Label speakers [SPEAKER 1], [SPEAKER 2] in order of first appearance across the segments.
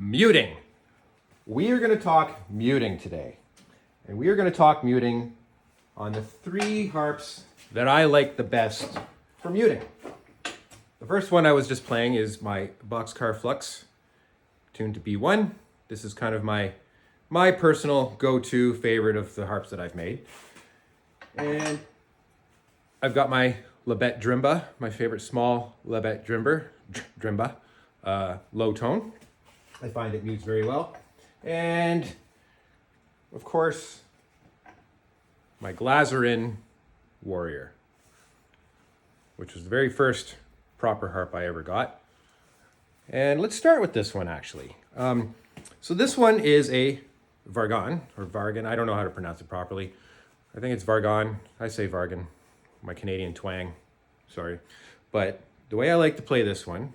[SPEAKER 1] Muting. We are going to talk muting today. And we are going to talk muting on the 3 harps that I like the best for muting. The first one I was just playing is my Boxcar Flux, tuned to B1. This is kind of my personal go-to favorite of the harps that I've made. And I've got my Lebbett drymba, my favorite small Lebbett drymba, low tone. I find it mutes very well. And of course, my Glazyrin Warrior, which was the very first proper harp I ever got. And let's start with this one actually. So this one is a Vargan, or Vargan, I don't know how to pronounce it properly. I think it's Vargan, I say Vargan, my Canadian twang, sorry. But the way I like to play this one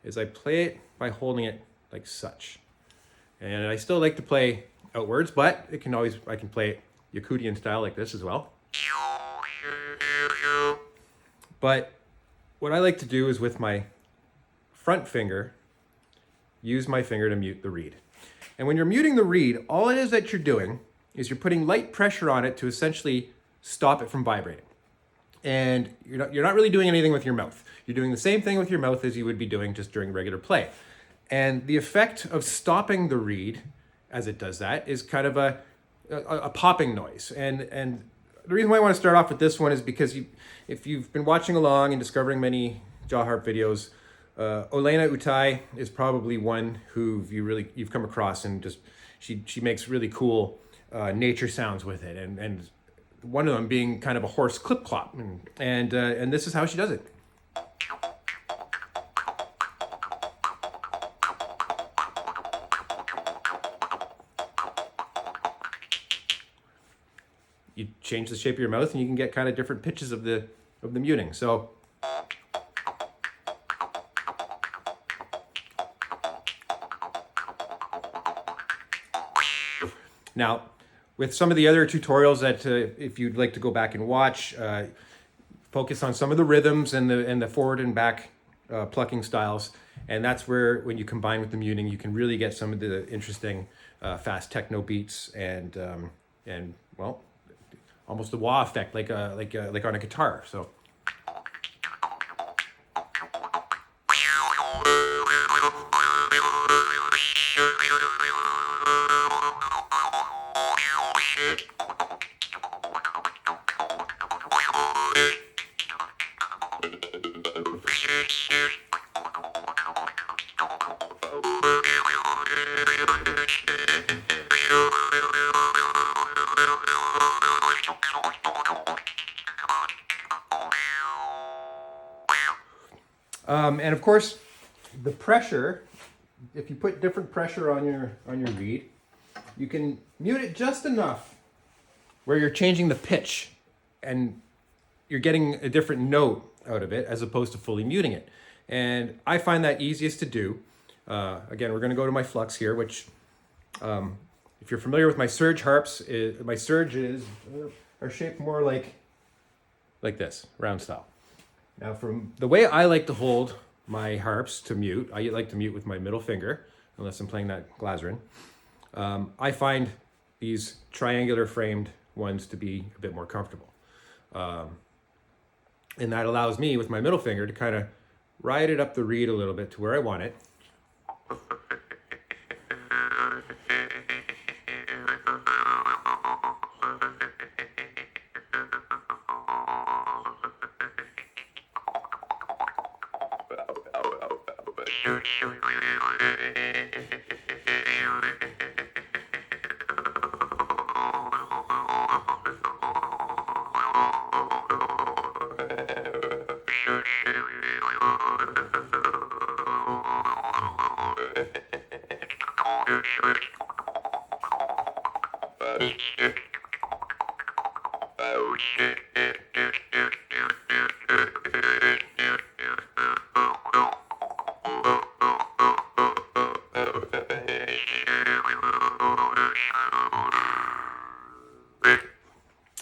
[SPEAKER 1] is I play it by holding it like such. And I still like to play outwards, but I can play it Yakutian style like this as well. But what I like to do is with my front finger, use my finger to mute the reed. And when you're muting the reed, all it is that you're doing is you're putting light pressure on it to essentially stop it from vibrating. And you're not really doing anything with your mouth. You're doing the same thing with your mouth as you would be doing just during regular play. And the effect of stopping the reed as it does that is kind of a popping noise. And the reason why I want to start off with this one is because if you've been watching along and discovering many jaw harp videos, Olena Utai is probably one who you've come across, and just she makes really cool nature sounds with it, and one of them being kind of a hoarse clip-clop, and this is how she does it. You change the shape of your mouth and you can get kind of different pitches of the muting. So now with some of the other tutorials that if you'd like to go back and watch, focus on some of the rhythms and the forward and back plucking styles, and that's where when you combine with the muting you can really get some of the interesting fast techno beats and well, almost a wah effect, like on a guitar. So. And of course, the pressure, if you put different pressure on your reed, you can mute it just enough where you're changing the pitch and you're getting a different note out of it as opposed to fully muting it. And I find that easiest to do. Again, we're going to go to my Flux here, which if you're familiar with my Surge harps, my Surges are shaped more like this, round style. Now, from the way I like to hold my harps to mute, I like to mute with my middle finger, unless I'm playing that Glazyrin. I find these triangular framed ones to be a bit more comfortable. And that allows me, with my middle finger, to kind of ride it up the reed a little bit to where I want it.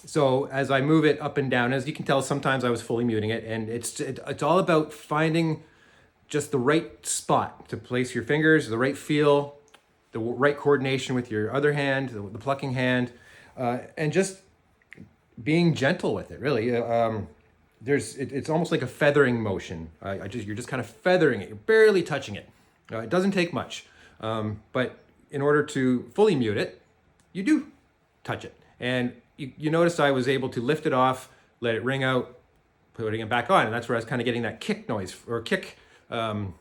[SPEAKER 1] So as I move it up and down, as you can tell, sometimes I was fully muting it, and it's all about finding just the right spot to place your fingers, the right feel, the right coordination with your other hand, the plucking hand, and just being gentle with it, really. It's almost like a feathering motion. You're just kind of feathering it. You're barely touching it. It doesn't take much, but in order to fully mute it, you do touch it. And you notice I was able to lift it off, let it ring out, putting it back on, and that's where I was kind of getting that kick noise or kick for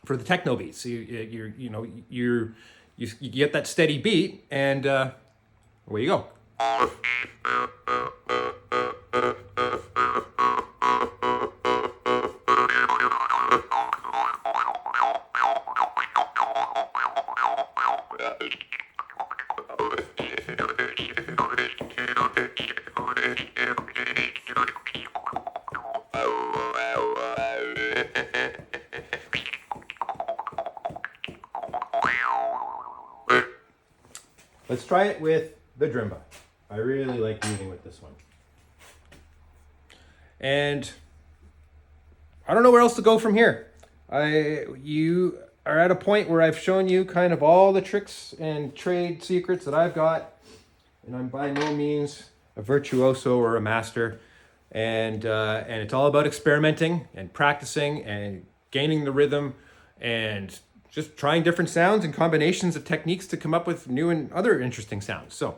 [SPEAKER 1] the techno beats. So you get that steady beat, and away you go. Let's try it with the drymba. I really like muting with this one. And I don't know where else to go from here. You are at a point where I've shown you kind of all the tricks and trade secrets that I've got, and I'm by no means a virtuoso or a master. And it's all about experimenting and practicing and gaining the rhythm and just trying different sounds and combinations of techniques to come up with new and other interesting sounds. So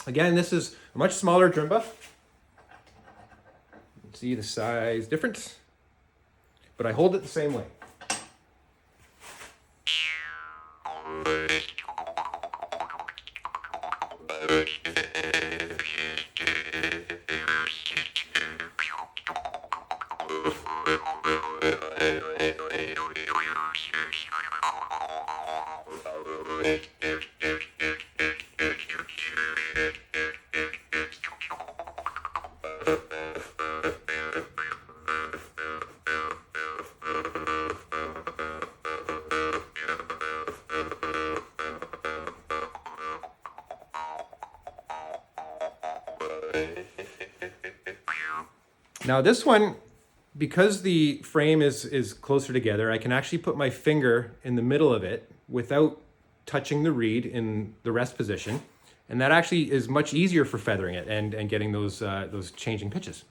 [SPEAKER 1] again, this is a much smaller drymba. See the size difference, but I hold it the same way. Now this one, because the frame is closer together, I can actually put my finger in the middle of it without touching the reed in the rest position. And that actually is much easier for feathering it and getting those changing pitches.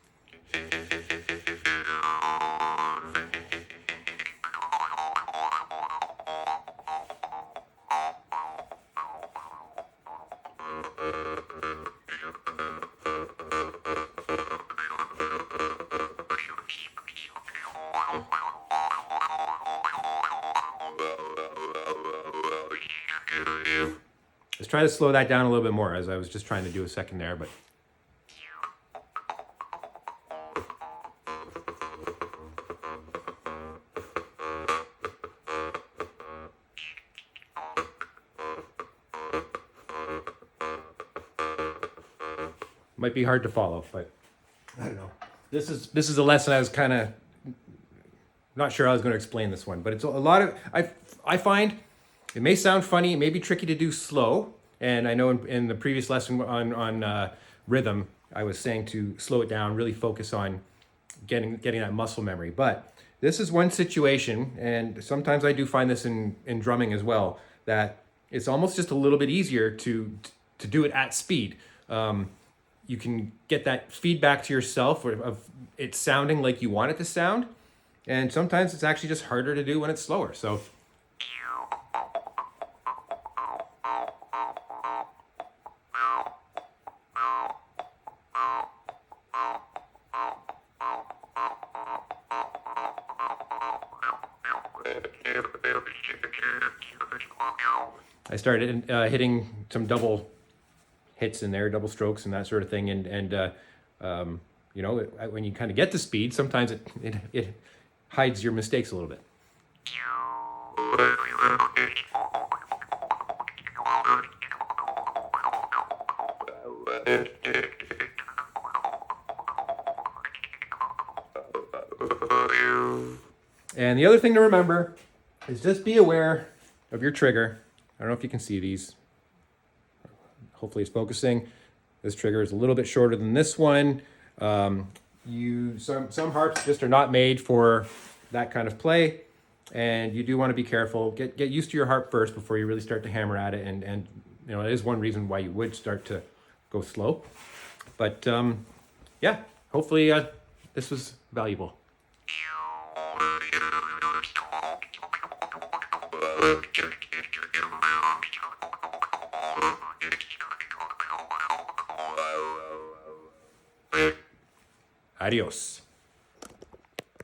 [SPEAKER 1] Let's try to slow that down a little bit more, as I was just trying to do a second there, but. Might be hard to follow, but I don't know. This is a lesson I was kind of not sure I was going to explain this one, but it's a lot of, I find it may sound funny, it may be tricky to do slow, and I know in the previous lesson on rhythm, I was saying to slow it down, really focus on getting that muscle memory. But this is one situation, and sometimes I do find this in drumming as well, that it's almost just a little bit easier to do it at speed. You can get that feedback to yourself of it sounding like you want it to sound, and sometimes it's actually just harder to do when it's slower. So. I started hitting some double hits in there, double strokes and that sort of thing, and you know, when you kind of get the speed, sometimes it hides your mistakes a little bit. And the other thing to remember is just be aware of your trigger. I don't know if you can see these. Hopefully it's focusing. This trigger is a little bit shorter than this one. Some harps just are not made for that kind of play, and you do want to be careful. Get used to your harp first before you really start to hammer at it, and you know, it is one reason why you would start to go slow. But yeah, hopefully this was valuable. Adios.